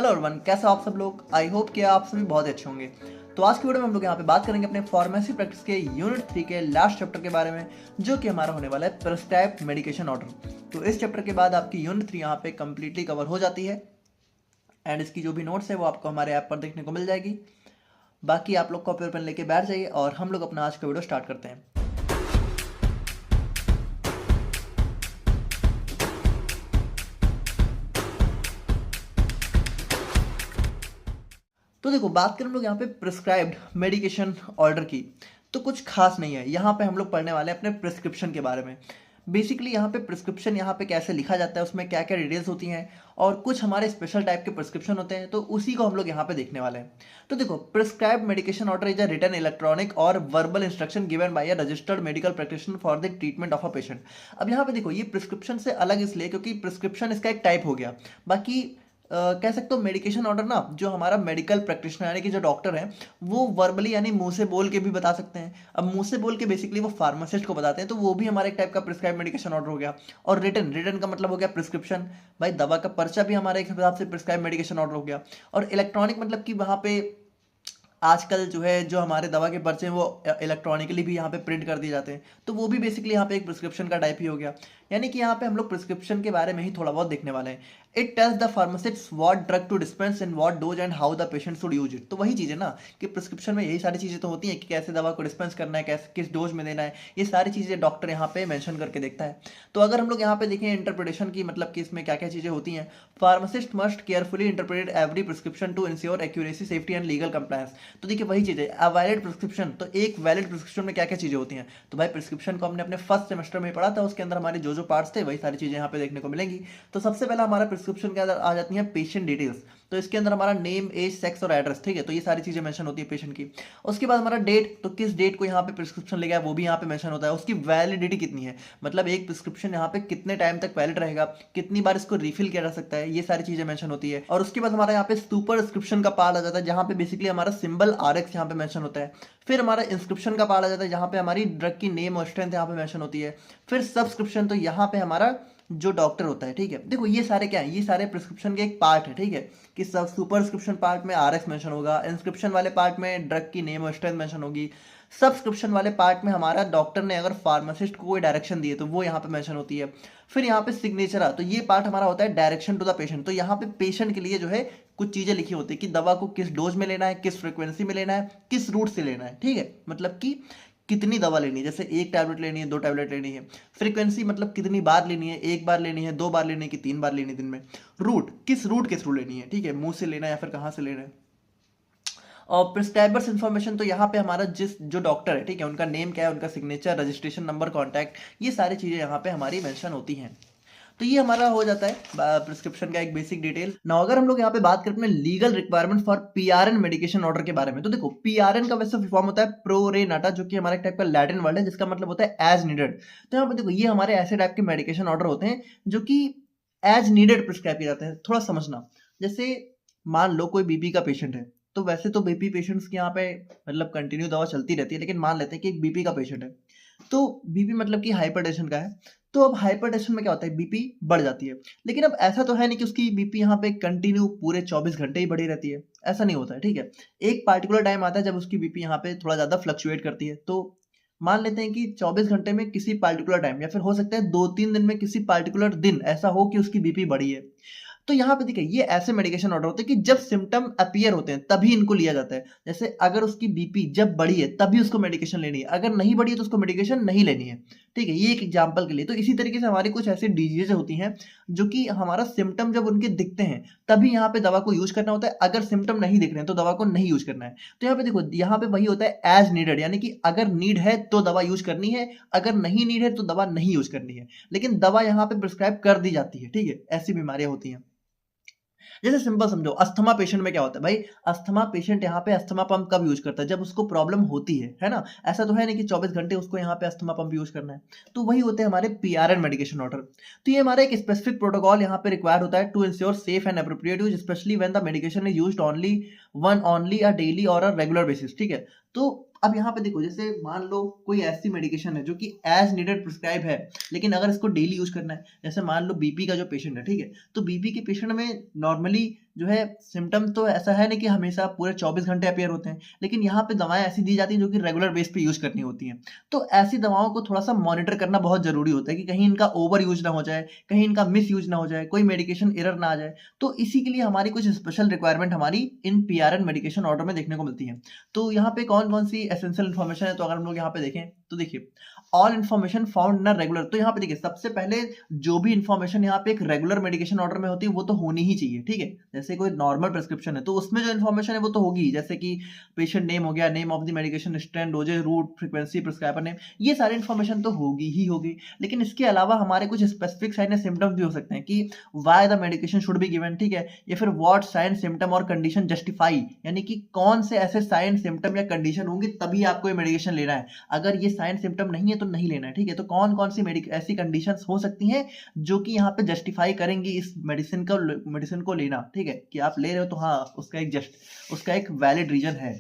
Everyone, कैसे हो आप सब लोग। आई होप कि आप सभी बहुत अच्छे होंगे। तो आज की वीडियो में हम लोग यहाँ पे बात करेंगे अपने फार्मेसी प्रैक्टिस के यूनिट 3 के लास्ट चैप्टर के बारे में, जो कि हमारा होने वाला है प्रिस्क्राइब्ड मेडिकेशन ऑर्डर। तो इस चैप्टर के बाद आपकी यूनिट 3 यहाँ पे कंप्लीटली कवर हो जाती है एंड इसकी जो भी नोट्स है वो आपको हमारे ऐप पर देखने को मिल जाएगी। बाकी आप लोग कॉपी और पेन लेके बैठ जाइए और हम लोग अपना आज का वीडियो स्टार्ट करते हैं। तो देखो, बात करें हम लोग यहाँ पे प्रिस्क्राइब्ड मेडिकेशन ऑर्डर की, तो कुछ खास नहीं है। यहाँ पे हम लोग पढ़ने वाले हैं अपने प्रिस्क्रिप्शन के बारे में। बेसिकली यहाँ पे प्रिस्क्रिप्शन यहाँ पे कैसे लिखा जाता है, उसमें क्या क्या डिटेल्स होती हैं और कुछ हमारे स्पेशल टाइप के प्रिस्क्रिप्शन होते हैं, तो उसी को हम लोग यहाँ पे देखने वाले हैं। तो देखो, prescribed medication order is a written electronic और verbal instruction given by a registered medical practitioner for the treatment of a patient. अब यहाँ पे देखो, ये प्रिस्क्रिप्शन से अलग इसलिए क्योंकि प्रिस्क्रिप्शन इसका एक टाइप हो गया। बाकी कह सकते हो मेडिकेशन ऑर्डर ना, जो हमारा मेडिकल प्रैक्टिशनर यानी कि जो डॉक्टर है वो वर्बली यानी मुंह से बोल के भी बता सकते हैं। अब मुंह से बोल के बेसिकली वो फार्मासिस्ट को बताते हैं, तो वो भी हमारा एक टाइप का प्रिस्क्राइब मेडिकेशन ऑर्डर हो गया। और रिटन रिटन का मतलब हो गया प्रिस्क्रिप्शन, भाई दवा का पर्चा भी हमारे एक हिसाब से प्रिस्क्राइब मेडिकेशन ऑर्डर हो गया। और इलेक्ट्रॉनिक मतलब कि वहाँ पे आजकल जो है जो हमारे दवा के पर्चे हैं वो इलेक्ट्रॉनिकली भी यहाँ पे प्रिंट कर दिए जाते हैं, तो वो भी बेसिकली यहाँ पे एक प्रिस्क्रिप्शन का टाइप ही हो गया। यानी कि यहाँ पे हम लोग प्रिस्क्रिप्शन के बारे में ही थोड़ा बहुत देखने वाले हैं। It tells the pharmacist what drug to dispense in what dose and how the patient should use it. तो वही चीज़ है ना कि प्रिस्क्रिप्शन में यही सारी चीज़ें तो होती हैं कि कैसे दवा को डिस्पेंस करना है, कैसे किस डोज में देना है, ये सारी चीज़ें डॉक्टर यहाँ पे मेंशन करके देखता है। तो अगर हम लोग यहाँ पे देखें इंटरप्रिटेशन की, मतलब कि इसमें क्या क्या चीज़ें होती हैं। Pharmacist must carefully interpret every prescription to ensure accuracy, safety and legal compliance. तो देखिए वही चीज़ है, अ वैलिड प्रिस्क्रिप्शन। तो एक वैलिड प्रिस्क्रिप्शन में क्या क्या चीज़ें होती हैं, तो भाई प्रिस्क्रिप्शन को हमने अपने फर्स्ट सेमेस्टर में पढ़ा था, उसके अंदर हमारे जो पार्ट्स थे वही सारी चीज़ें यहाँ पे देखने को मिलेंगी। तो सबसे पहला हमारा प्रिस्क्रिप्शन के अंदर आ जाती है पेशेंट डिटेल्स। तो इसके अंदर हमारा नेम, एज, सेक्स और एड्रेस, ठीक है, तो ये सारी चीजें मेंशन होती है पेशेंट की। उसके बाद हमारा डेट, तो किस डेट को यहाँ पे प्रिस्क्रिप्शन ले गया वो भी यहाँ पे मेंशन होता है। उसकी वैलिडिटी कितनी है, मतलब एक प्रिस्क्रिप्शन यहाँ पे कितने टाइम तक वैलिड रहेगा, कितनी बार इसको रिफिल किया जा सकता है, ये सारी चीजें मेंशन होती है। और उसके बाद हमारा यहाँ पे सुपरस्क्रिप्शन का पार्ट आ जाता है, जहाँ पे बेसिकली हमारा सिंबल RX यहाँ पे मेंशन होता है। फिर हमारा इंस्क्रिप्शन का पार्ट आ जाता है, जहाँ पे हमारी ड्रग की नेम और स्ट्रेंथ यहाँ पे मेंशन होती है। फिर सब्सक्रिप्शन, तो यहाँ पे हमारा जो डॉक्टर होता है, ठीक है। देखो ये सारे क्या है, ये सारे प्रिस्क्रिप्शन के एक पार्ट है, ठीक है, कि सब सुपरस्क्रिप्शन पार्ट में RX मेंशन होगा, इंस्क्रिप्शन वाले पार्ट में ड्रग की नेम और स्ट्रेंथ मेंशन होगी, सब्सक्रिप्शन वाले पार्ट में हमारा डॉक्टर ने अगर फार्मासिस्ट को कोई डायरेक्शन दी है तो वो यहाँ पे मेंशन होती है। फिर यहाँ पे सिग्नेचर है, तो ये पार्ट हमारा होता है डायरेक्शन टू द पेशेंट। तो यहाँ पे पेशेंट के लिए जो है कुछ चीजें लिखी होती है कि दवा को किस डोज में लेना है, किस फ्रिक्वेंसी में लेना है, किस रूट से लेना है, ठीक है, मतलब कि कितनी दवा लेनी है, जैसे एक टैबलेट लेनी है, 2 टैबलेट लेनी है। फ्रीक्वेंसी मतलब कितनी बार लेनी है, एक बार लेनी है, 2 बार लेनी है कि 3 बार लेनी है दिन में। रूट, किस रूट के थ्रू लेनी है, ठीक है, मुंह से लेना है या फिर कहाँ से लेना है। और प्रिस्क्राइबर्स इन्फॉर्मेशन, तो यहाँ पे हमारा जो डॉक्टर है, ठीक है, उनका नेम क्या है, उनका सिग्नेचर, रजिस्ट्रेशन नंबर, कॉन्टैक्ट, ये सारी चीज़ें यहाँ पे हमारी मेंशन होती हैं। तो ये हमारा हो जाता है प्रिस्क्रिप्शन का एक बेसिक डिटेल। नाउ अगर हम लोग यहाँ पे बात करते हैं legal requirement for PRN medication order के बारे में, तो देखो PRN का वैसे फॉर्म होता है प्रो रे नाटा, जो कि हमारा एक टाइप का लैटिन वर्ड है जिसका मतलब होता है एज नीडेड। तो यहाँ पे देखो ये हमारे ऐसे टाइप के मेडिकेशन ऑर्डर होते हैं जो कि एज नीडेड प्रिस्क्राइब किए जाते हैं। थोड़ा समझना, जैसे मान लो कोई बीपी का पेशेंट है, तो वैसे तो बीपी पेशेंट्स के यहाँ पे मतलब कंटिन्यू दवा चलती रहती है, लेकिन मान लेते हैं कि एक बीपी का पेशेंट है, तो बीपी मतलब कि हाइपरटेंशन का है। तो अब हाइपरटेंशन में क्या होता है, बीपी बढ़ जाती है, लेकिन अब ऐसा तो है नहीं कि उसकी बीपी यहाँ पे कंटिन्यू पूरे 24 घंटे ही बढ़ी रहती है, ऐसा नहीं होता है, ठीक है। एक पार्टिकुलर टाइम आता है जब उसकी बीपी यहाँ पे थोड़ा ज्यादा फ्लक्चुएट करती है। तो मान लेते हैं कि 24 घंटे में किसी पार्टिकुलर टाइम, या फिर हो सकता है 2-3 दिन में किसी पार्टिकुलर दिन ऐसा हो कि उसकी बीपी बढ़ी है। तो यहाँ पे देखिए ये ऐसे मेडिकेशन ऑर्डर होते हैं कि जब सिम्टम अपीयर होते हैं तभी इनको लिया जाता है। जैसे अगर उसकी बीपी जब बढ़ी है तभी उसको मेडिकेशन लेनी है, अगर नहीं बढ़ी है तो उसको मेडिकेशन नहीं लेनी है, ठीक है, ये एक एग्जांपल के लिए। तो इसी तरीके से हमारी कुछ ऐसी डिजीज होती हैं जो कि हमारा सिम्टम जब उनके दिखते हैं तभी यहाँ पे दवा को यूज करना होता है, अगर सिम्टम नहीं दिख रहे हैं तो दवा को नहीं यूज करना है। तो यहाँ पे देखो, यहाँ पे वही होता है एज नीडेड, यानी कि अगर नीड है तो दवा यूज करनी है, अगर नहीं नीड है तो दवा नहीं यूज करनी है, लेकिन दवा यहाँ पे प्रिस्क्राइब कर दी जाती है, ठीक है, ऐसी बीमारियां होती हैं। जैसे सिंपल समझो, अस्थमा पेशेंट में क्या होता है भाई, अस्थमा पेशेंट यहाँ पे अस्थमा पंप कब यूज करता है, जब उसको प्रॉब्लम होती है ना। ऐसा तो है नहीं कि 24 घंटे उसको यहाँ पे अस्थमा पंप यूज करना है। तो वही होते हैं हमारे PRN मेडिकेशन ऑर्डर। तो ये हमारा एक स्पेसिफिक प्रोटोकॉल यहाँ पे रिक्वायर होता है to ensure safe and appropriate use, specially when the medication is used only a daily or a regular basis, ठीक है। तो अब यहाँ पे देखो, जैसे मान लो कोई ऐसी मेडिकेशन है जो कि एज नीडेड प्रिस्क्राइब है, लेकिन अगर इसको डेली यूज करना है, जैसे मान लो बीपी का जो पेशेंट है, ठीक है, तो बीपी के पेशेंट में नॉर्मली जो है सिम्टम तो ऐसा है नहीं कि हमेशा पूरे 24 घंटे अपीयर होते हैं, लेकिन यहाँ पे दवाएं ऐसी दी जाती हैं जो कि रेगुलर बेस पे यूज करनी होती हैं। तो ऐसी दवाओं को थोड़ा सा मॉनिटर करना बहुत जरूरी होता है कि कहीं इनका ओवर यूज ना हो जाए, कहीं इनका मिस यूज ना हो जाए, कोई मेडिकेशन एरर ना आ जाए। तो इसी के लिए हमारी कुछ स्पेशल रिक्वायरमेंट हमारी इन पीआरएन मेडिकेशन ऑर्डर में देखने को मिलती है। तो यहाँ पे कौन कौन सी एसेंशियल इन्फॉर्मेशन है, तो अगर हम लोग यहाँ पे देखें तो देखिए all information found in regular. तो यहाँ पे देखिए सबसे पहले जो भी इन्फॉर्मेशन यहाँ पे एक रेगुलर मेडिकेशन ऑर्डर में होती है वो तो होनी ही चाहिए, ठीक है। जैसे कोई नॉर्मल प्रिस्क्रिप्शन है तो उसमें जो इन्फॉर्मेशन है वो तो होगी, जैसे कि पेशेंट नेम हो गया, name of the medication, strength, dosages, route, frequency, prescriber name, ये सारी इन्फॉर्मेशन तो होगी ही होगी। लेकिन इसके अलावा हमारे कुछ स्पेसिफिक साइन या सिम्टम्स भी हो सकते हैं कि why the medication should be given, ठीक है, या फिर व्हाट साइन, सिम्टम और कंडीशन जस्टिफाई, यानी कि कौन से ऐसे साइन, सिम्टम या कंडीशन होंगे तभी आपको ये मेडिकेशन लेना है। अगर ये साइन सिम्टम नहीं है तो नहीं लेना है, ठीक है। तो कौन कौन सी ऐसी कंडीशंस हो सकती हैं जो कि यहाँ पे जस्टिफाई करेंगी इस मेडिसिन को लेना, ठीक है, कि आप ले रहे हो तो हाँ उसका एक वैलिड रीजन है।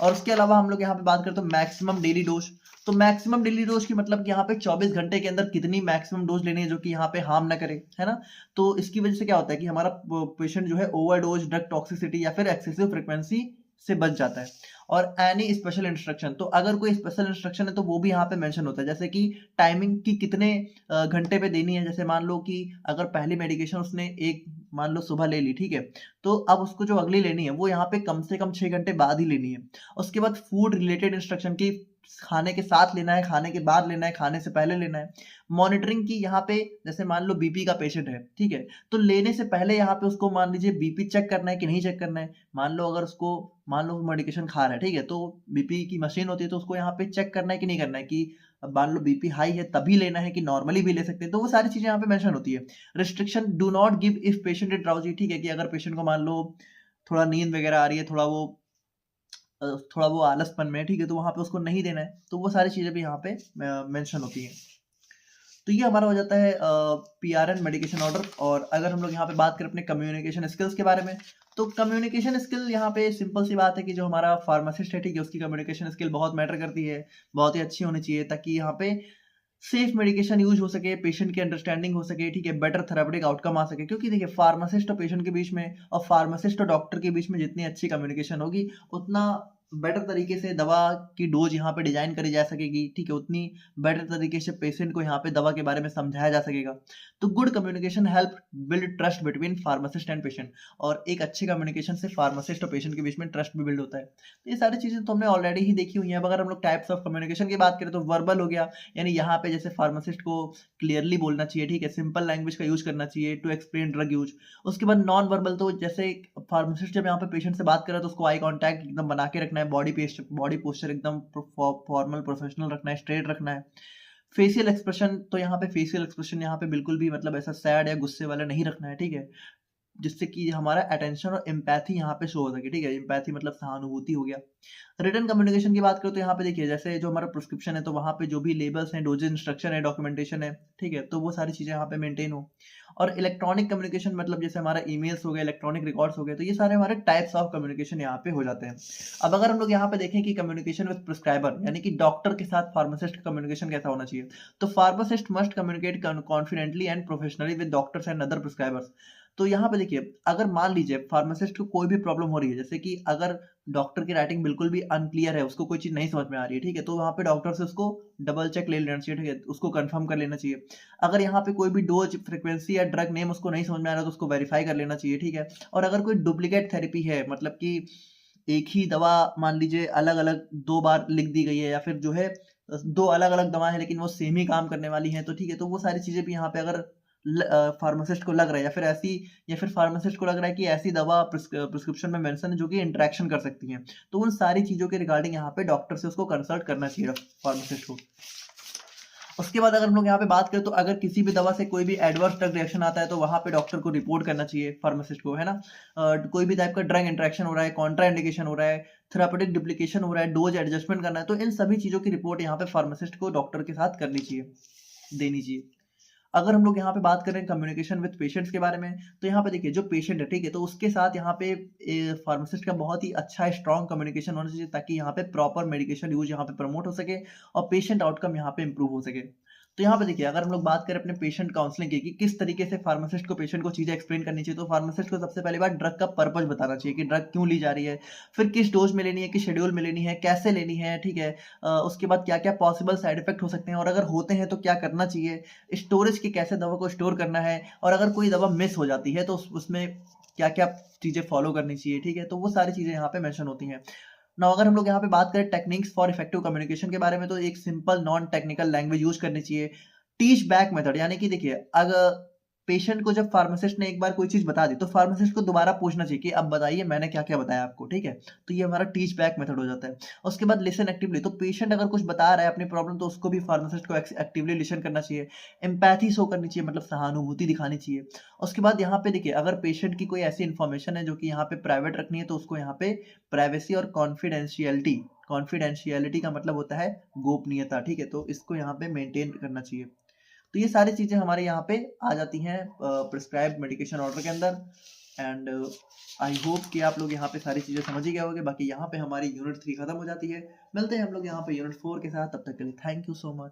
और उसके अलावा हम लोग यहाँ पे बात करते हैं मैक्सिमम डेली डोज। तो मैक्सिमम डेली डोज की मतलब कि यहाँ पे 24 घंटे के अंदर कितनी मैक्सिमम डोज लेनी है जो कि यहाँ पे हार्म ना करे, है ना। तो इसकी वजह से क्या होता है कि हमारा पेशेंट जो है ओवरडोज, ड्रग टॉक्सिसिटी या फिर एक्सेसिव फ्रीक्वेंसी से बच जाता है। और एनी स्पेशल इंस्ट्रक्शन, तो अगर कोई स्पेशल इंस्ट्रक्शन है तो वो भी यहाँ पे मेंशन होता है, जैसे कि टाइमिंग की कितने घंटे पे देनी है। जैसे मान लो कि अगर पहली मेडिकेशन उसने एक मान लो सुबह ले ली, ठीक है, तो अब उसको जो अगली लेनी है वो यहाँ पे कम से कम 6 घंटे बाद ही लेनी है। उसके बाद फूड रिलेटेड इंस्ट्रक्शन की खाने के साथ लेना है, खाने के बाद लेना है, खाने से पहले लेना है। मॉनिटरिंग की यहाँ पे जैसे मान लो बीपी का पेशेंट है, ठीक है, तो लेने से पहले यहाँ पे उसको मान लीजिए बीपी चेक करना है कि नहीं चेक करना है। मान लो अगर उसको मान लो मेडिकेशन खा रहा है, ठीक है, तो बीपी की मशीन होती है तो उसको यहाँ पे चेक करना है कि नहीं करना है, कि अब मान लो बीपी हाई है तभी लेना है कि नॉर्मली भी ले सकते हैं। तो वो सारी चीजें यहाँ पे मेंशन होती है। Restriction, do not give if patient is drowsy, ठीक है, कि अगर पेशेंट को मान लो थोड़ा नींद वगैरह आ रही है, थोड़ा वो आलसपन में है, ठीक है, तो वहां पे उसको नहीं देना है। तो वो सारी चीजें भी यहाँ पे मेंशन होती हैं। तो ये हमारा हो जाता है पीआरएन मेडिकेशन ऑर्डर। और अगर हम लोग यहाँ पे बात करें अपने कम्युनिकेशन स्किल्स के बारे में, तो कम्युनिकेशन स्किल यहाँ पे सिंपल सी बात है कि जो हमारा फार्मासिस्ट है, ठीक है, उसकी कम्युनिकेशन स्किल बहुत मैटर करती है, बहुत ही अच्छी होनी चाहिए, ताकि यहाँ पे सेफ मेडिकेशन यूज हो सके, पेशेंट की अंडरस्टैंडिंग हो सके, ठीक है, बेटर थेरेपेटिक आउटकम आ सके। क्योंकि देखिए फार्मासिस्ट और पेशेंट के बीच में और फार्मासिस्ट और डॉक्टर के बीच में जितनी अच्छी कम्युनिकेशन होगी उतना बेटर तरीके से दवा की डोज यहाँ पे डिजाइन करी जा सकेगी, ठीक है, उतनी बेटर तरीके से पेशेंट को यहाँ पे दवा के बारे में समझाया जा सकेगा। तो good communication help build trust between pharmacist and patient. और एक अच्छे कम्युनिकेशन से फार्मासिस्ट और पेशेंट के बीच में ट्रस्ट भी बिल्ड होता है। तो ये सारी चीजें तो हमने ऑलरेडी ही देखी हुई है। अब अगर हम लोग टाइप्स ऑफ कम्युनिकेशन की बात करें तो वर्बल हो गया, यानी यहाँ पे जैसे फार्मासिस्ट को क्लियरली बोलना चाहिए, ठीक है, सिंपल लैंग्वेज का यूज करना चाहिए टू एक्सप्लेन ड्रग यूज। उसके बाद नॉन वर्बल, तो जैसे फार्मासिस्ट जब यहाँ पे पेशेंट से बात कर रहा है तो उसको आई कांटेक्ट एकदम बना के रखना है, बॉडी पोस्चर एकदम फॉर्मल प्रोफेशनल रखना है, स्ट्रेट रखना है। फेशियल एक्सप्रेशन, तो यहाँ पे फेशियल एक्सप्रेशन यहाँ पे बिल्कुल भी मतलब ऐसा सैड या गुस्से वाला नहीं रखना है, ठीक है, जिससे कि हमारा अटेंशन और एम्पैथी यहाँ पे शो हो सके, ठीक है, एम्पैथी मतलब सहानुभूति हो गया। रिटन कम्युनिकेशन की बात करो तो यहाँ पे देखिए जैसे जो हमारा प्रिस्क्रिप्शन है तो वहाँ पे जो भी लेबल्स हैं, डोजेज इंस्ट्रक्शन है, डॉक्यूमेंटेशन है, ठीक है, तो वो सारी चीजें यहाँ पे मेंटेन हो। और इलेक्ट्रॉनिक कम्युनिकेशन मतलब जैसे हमारा ईमेल्स हो गए, इलेक्ट्रॉनिक रिकॉर्ड्स हो गए, तो ये सारे हमारे टाइप्स ऑफ कम्युनिकेशन यहाँ पे हो जाते हैं। अब अगर हम लोग यहाँ पे देखें कि कम्युनिकेशन विद प्रिस्क्राइबर, यानी कि डॉक्टर के साथ फार्मासिस्ट का कम्युनिकेशन कैसा होना चाहिए, तो pharmacist must communicate confidently and professionally with doctors and other prescribers. तो यहाँ पे देखिए अगर मान लीजिए फार्मासिस्ट को कोई भी प्रॉब्लम हो रही है, जैसे कि अगर डॉक्टर की राइटिंग बिल्कुल भी अनक्लियर है, उसको कोई चीज नहीं समझ में आ रही है, ठीक है, तो वहाँ पे डॉक्टर से उसको डबल चेक ले लेना चाहिए, ठीक है, उसको कंफर्म कर लेना चाहिए। अगर यहाँ पे कोई भी डोज, फ्रीक्वेंसी या ड्रग नेम उसको नहीं समझ में आ रहा तो उसको वेरीफाई कर लेना चाहिए, ठीक है। और अगर कोई डुप्लीकेट थेरेपी है, मतलब कि एक ही दवा मान लीजिए अलग अलग 2 बार लिख दी गई है, या फिर जो है 2 अलग अलग दवा है लेकिन वो सेम ही काम करने वाली है, तो ठीक है, तो वो सारी चीजें भी यहाँ पे अगर फार्मासिस्ट को लग रहा है, या फिर फार्मासिस्ट को लग रहा है कि ऐसी दवा प्रिस्क्रिप्शन में मेंशन है जो कि इंटरेक्शन कर सकती है, तो उन सारी चीजों के रिगार्डिंग यहाँ पे डॉक्टर से उसको कंसल्ट करना चाहिए फार्मासिस्ट को। उसके बाद अगर हम लोग यहाँ पे बात करें तो अगर किसी भी दवा से कोई भी एडवर्स ड्रग रिएक्शन आता है तो वहां पे डॉक्टर को रिपोर्ट करना चाहिए, फार्मासिस्ट को, है ना। कोई भी टाइप का ड्रग इंटरेक्शन हो रहा है, कॉन्ट्रा इंडिकेशन हो रहा है, थेरापेटिक डुप्लीकेशन हो रहा है, डोज एडजस्टमेंट करना है, तो इन सभी चीजों की रिपोर्ट यहाँ पे फार्मासिस्ट को डॉक्टर के साथ करनी चाहिए, देनी चाहिए। अगर हम लोग यहाँ पे बात करें कम्युनिकेशन विद पेशेंट्स के बारे में, तो यहाँ पे देखिए जो पेशेंट है, ठीक है, तो उसके साथ यहाँ पे फार्मासिस्ट का बहुत ही अच्छा स्ट्रॉन्ग कम्युनिकेशन होना चाहिए, ताकि यहाँ पे प्रॉपर मेडिकेशन यूज यहाँ पे प्रमोट हो सके और पेशेंट आउटकम यहाँ पे इंप्रूव हो सके। तो यहाँ पे देखिए, अगर हम लोग बात करें अपने पेशेंट काउंसलिंग की कि किस तरीके से फार्मासिस्ट को पेशेंट को चीज़ें एक्सप्लेन करनी चाहिए, तो फार्मासिस्ट को सबसे पहली बात ड्रग का पर्पस बताना चाहिए कि ड्रग क्यों ली जा रही है, फिर किस डोज में लेनी है, किस शेड्यूल में लेनी है, कैसे लेनी है, ठीक है। उसके बाद क्या-क्या पॉसिबल साइड इफेक्ट हो सकते हैं और अगर होते हैं तो क्या करना चाहिए, स्टोरेज की कैसे दवा को स्टोर करना है और अगर कोई दवा मिस हो जाती है तो उसमें क्या-क्या चीज़ें फॉलो करनी चाहिए, ठीक है। तो वो सारी चीज़ें यहाँ पे मेंशन होती हैं। नाउ अगर हम लोग यहाँ पे बात करें टेक्निक्स फॉर इफेक्टिव कम्युनिकेशन के बारे में, तो एक simple non technical language use करनी चाहिए। टीच बैक मेथड, यानी कि देखिए, अगर पेशेंट को जब फार्मासिस्ट ने एक बार कोई चीज बता दी तो फार्मासिस्ट को दोबारा पूछना चाहिए कि अब बताइए मैंने क्या क्या बताया आपको, ठीक है। तो ये हमारा टीच बैक मेथड हो जाता है। उसके बाद लिसन एक्टिवली, तो पेशेंट अगर कुछ बता रहा है अपनी प्रॉब्लम तो उसको भी फार्मासिस्ट को एक्टिवली लिसन करना चाहिए। एम्पैथी शो करनी चाहिए, मतलब सहानुभूति दिखानी चाहिए। उसके बाद यहाँ पे देखिए, अगर पेशेंट की कोई ऐसी इन्फॉर्मेशन है जो कि यहाँ पे प्राइवेट रखनी है तो उसको यहाँ पे प्राइवेसी और कॉन्फिडेंशियलिटी, कॉन्फिडेंशियलिटी का मतलब होता है गोपनीयता, ठीक है। तो इसको यहाँ पे मेंटेन करना चाहिए। तो ये सारी चीज़ें हमारे यहाँ पे आ जाती हैं प्रिस्क्राइब्ड मेडिकेशन ऑर्डर के अंदर। एंड आई होप कि आप लोग यहाँ पे सारी चीज़ें समझ ही गए होंगे। बाकी यहाँ पे हमारी यूनिट 3 खत्म हो जाती है। मिलते हैं हम लोग यहाँ पे यूनिट 4 के साथ, तब तक के लिए थैंक यू सो मच।